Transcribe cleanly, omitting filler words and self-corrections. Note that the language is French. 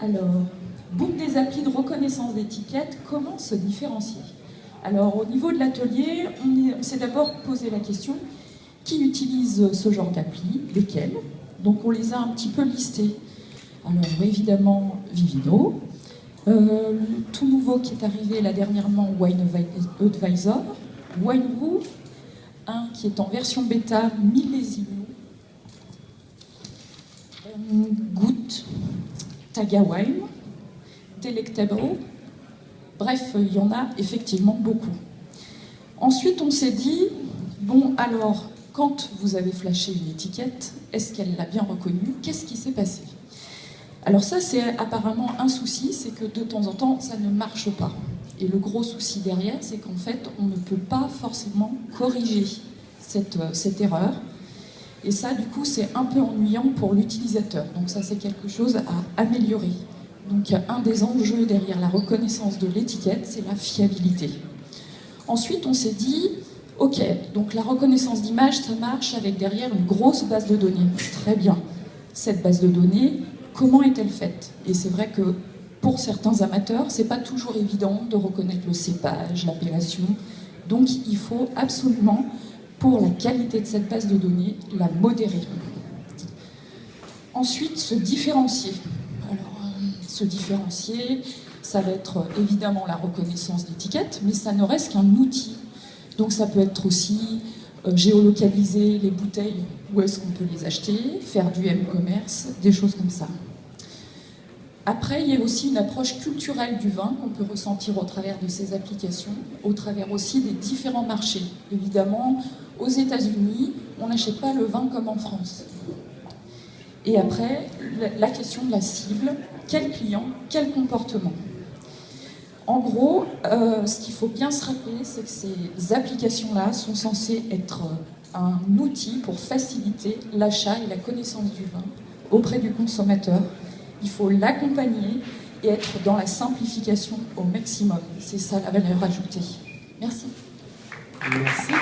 Alors, boom des applis de reconnaissance d'étiquette, comment se différencier? Alors, au niveau de l'atelier, on s'est d'abord posé la question, qui utilise ce genre d'appli, lesquels? Donc on les a un petit peu listés. Alors évidemment, Vivino, tout nouveau qui est arrivé là dernièrement, Wine Advisor, WineRoo, un qui est en version bêta, Millésimo, Goutte, Tagawine, Delectable, bref, il y en a effectivement beaucoup. Ensuite, on s'est dit, bon alors, quand vous avez flashé une étiquette, est-ce qu'elle l'a bien reconnue? Qu'est-ce qui s'est passé? Alors ça, c'est apparemment un souci, c'est que de temps en temps, ça ne marche pas. Et le gros souci derrière, c'est qu'en fait, on ne peut pas forcément corriger cette erreur. Et ça, du coup, c'est un peu ennuyant pour l'utilisateur. Donc ça, c'est quelque chose à améliorer. Donc un des enjeux derrière la reconnaissance de l'étiquette, c'est la fiabilité. Ensuite, on s'est dit, ok, donc la reconnaissance d'image, ça marche avec derrière une grosse base de données. Très bien. Cette base de données, comment est-elle faite? Et c'est vrai que pour certains amateurs, c'est pas toujours évident de reconnaître le cépage, l'appellation. Donc il faut absolument, pour la qualité de cette base de données, la modérer. Ensuite, se différencier. Alors, se différencier, ça va être évidemment la reconnaissance d'étiquette, mais ça ne reste qu'un outil. Donc ça peut être aussi géolocaliser les bouteilles, où est-ce qu'on peut les acheter, faire du m-commerce, des choses comme ça. Après, il y a aussi une approche culturelle du vin qu'on peut ressentir au travers de ces applications, au travers aussi des différents marchés. Évidemment, aux États-Unis, on n'achète pas le vin comme en France. Et après, la question de la cible, quel client, quel comportement? En gros, ce qu'il faut bien se rappeler, c'est que ces applications-là sont censées être un outil pour faciliter l'achat et la connaissance du vin auprès du consommateur. Il faut l'accompagner et être dans la simplification au maximum. C'est ça la valeur ajoutée. Merci. Merci.